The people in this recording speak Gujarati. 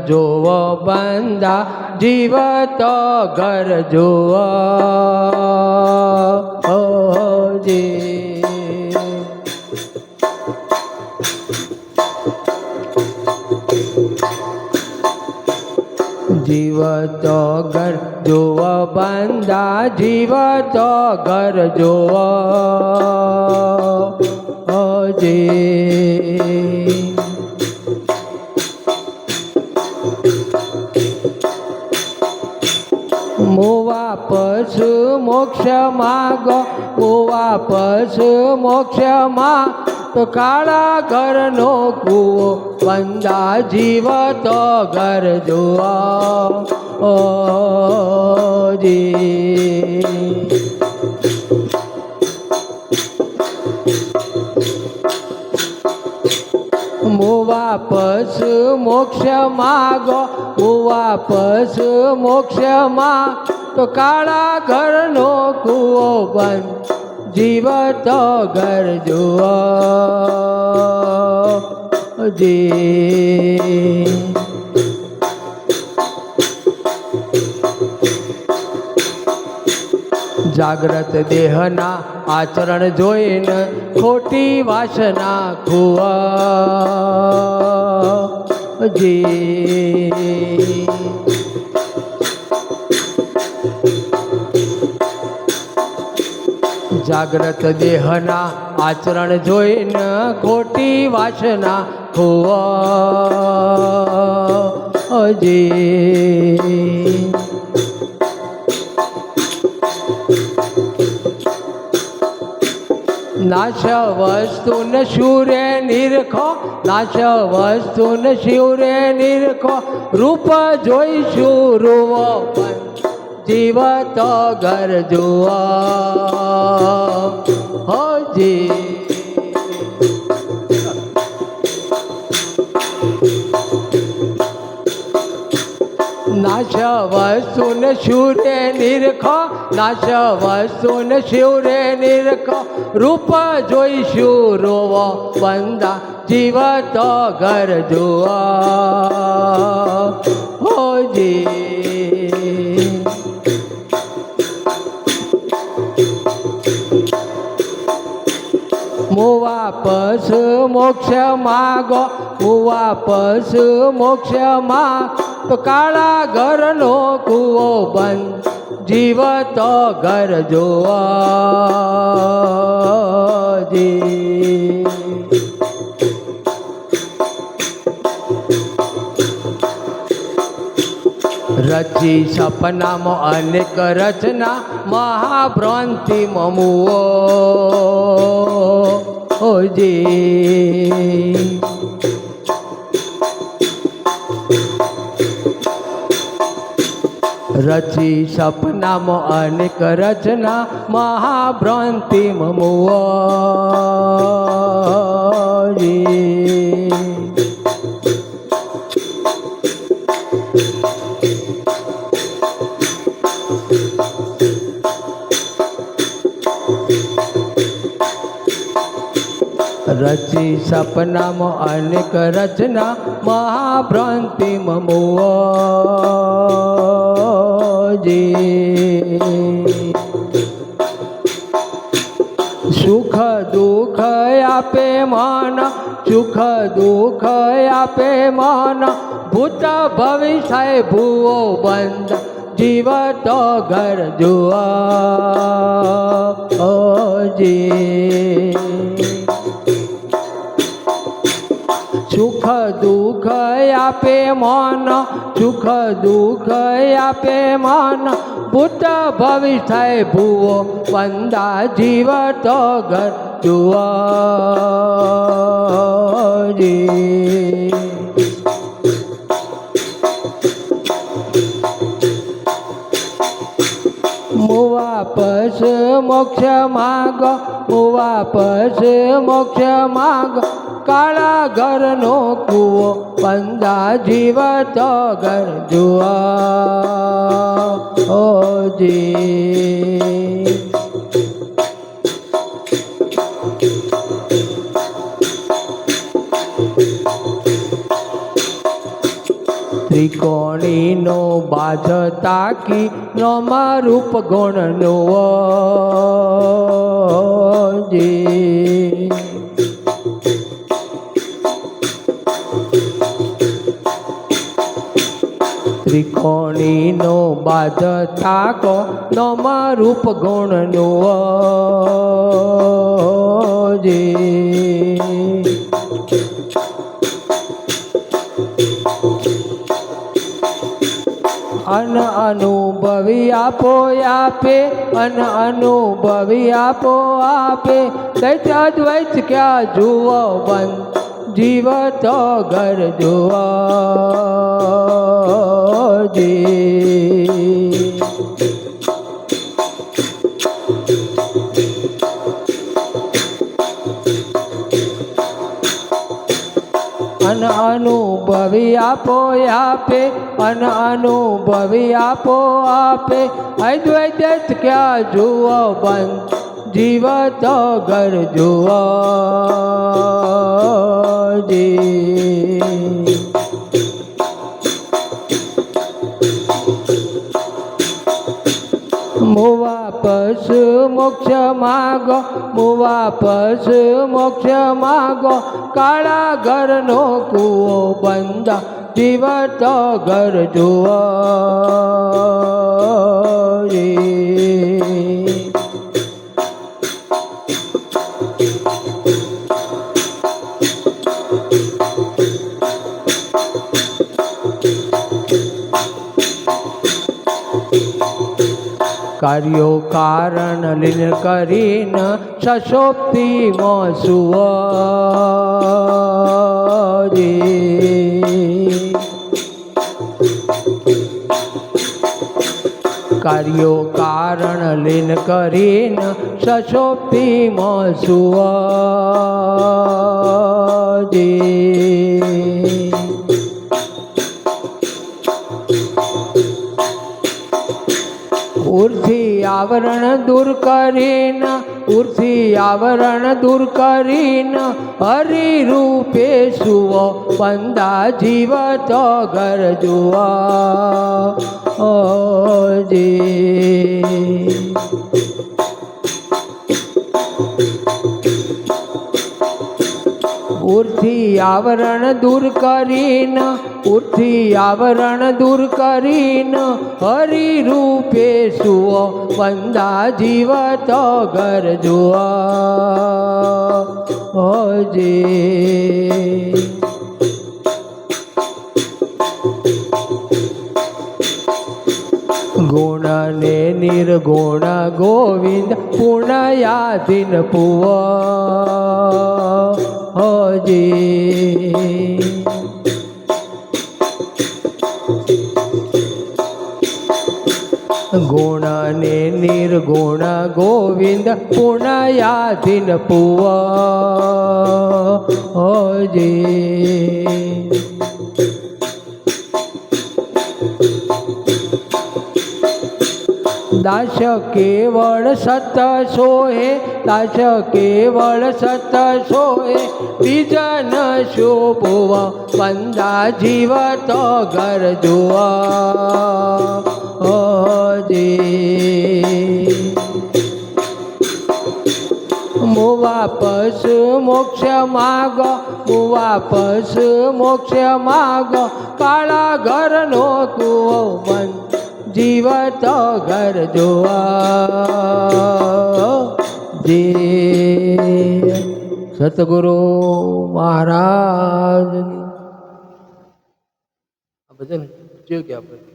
જોવો બંદા જીવતો ઘર જોવો જી જીવતો ઘર જોવો બંદા જીવતો ઘર જોવો જી વાપસ મોક્ષ માગો વાપસ મોક્ષ માં તો કાળા ઘરનો કૂવો બંદા જીવતો ઘર જોવો જી વાપસ મોક્ષ માગો વાપસ મોક્ષ માં તો કાળા ઘરનો કૂવો બંધ જીવતો ઘર જુઓ જી જાગ્રત દેહના આચરણ જોઈને ખોટી વાસના ખુવા જી જાગ્રત દેહના આચરણ જોઈને ખોટી વાસના ખુવા જી નાશ વસ્તુન શૂરે નિરખો નાશ વસ્તુન શિવરે નિરખો રૂપ જોઈશું રૂવો જીવતો ઘર જુઓ હોજી નાશ વસ્તુન શૂરે નિરખો નાશ વસ્તુન શિવરે નિરખો રૂપ જોઈશું રોવો બંદા જીવતો ઘર જુઓ હોજી વાપસ મોક્ષ માગો વાપસ મોક્ષ માં તો કાળા ઘરનો કૂવો બંધ જીવતો ઘર જુઓ જી રચી સપનામાં અનેક રચના મહાભ્રાંતિ મમુઓ જી રચી સપનામાં અનેક રચના મહાભ્રાંતિ મમુઓ જી રચી સપનામાં અનેક રચના મહાભ્રાંતિ મમુઓ જી સુખ દુઃખ આપે મન સુખ દુઃખ આપે મન ભૂત ભવિષ્ય ભૂવો બંધ જીવતો ઘર જુઓ જી સુખ દુઃખ આપે મન સુખ દુઃખ આપે મન ભૂત ભવિષ્ય ભૂવો બંદા જીવતો ઘર જુઓ જી વાપસ મોક્ષ માગો વાપસ મોક્ષ માગો કાળા ઘરનો કૂવો બંદા જીવતો ઘર જુઓ જી ત્રિકોણીનો બાજ તાકી નોમાં રૂપ ગુણનો જે ત્રિકોણીનો બાજ થાકો નોમાં રૂપ ગુણનો જે અનુભવી આપો આપે અનુભવી આપો આપે દૈત અદ્વૈત ક્યાં જુઓ બંધ જીવ તો ઘર જુઓ અનુભવી આપો આપે અનુભવી આપો આપે અદ્વૈત ક્યાં જુઓ બંધ જીવ તો ઘર જુઓ વાપસ મોક્ષ માગો વાપસ મોક્ષ માગો કાળા ઘરનો કૂવો બંધ જીવ તો ઘર જુઓ કાર્યો કારણ લીન કરીને સશોક્તિ મોસુઓ કાર્યો કારણ લીન કરીને સશોક્તિ મોસુઓ ઉર્થી આવરણ દૂર કરીને ઉર્થી આવરણ દૂર કરીને હરિરૂપે સુવો બંદા જીવ તો ઘર જુઓ ઉર્થી આવરણ દૂર કરીને ઉર્થી આવરણ દૂર કરીને હરિરૂપે સુઓ બંદા જીવ તો ઘર જુઓ ગુણ ને નિર્ગુણ ગોવિંદ પુણ્યાધીન પુઓ ગુણ ને નિર્ગુણ ગોવિંદ પુણ્યાધીન પુઓ દાસ કેવળ સત સોહે દાસ કેવળ સત સોહે બીજ ન શોભવ બંદા જીવ તો ઘર જુઓ વાપસ મોક્ષ માગો વાપસ મોક્ષ માગો કાળા ઘરનો કૂવો બંધ જીવ તો ઘર જુઓ સતગુરુ મહારાજ આ ભજન જોયું કે આપણે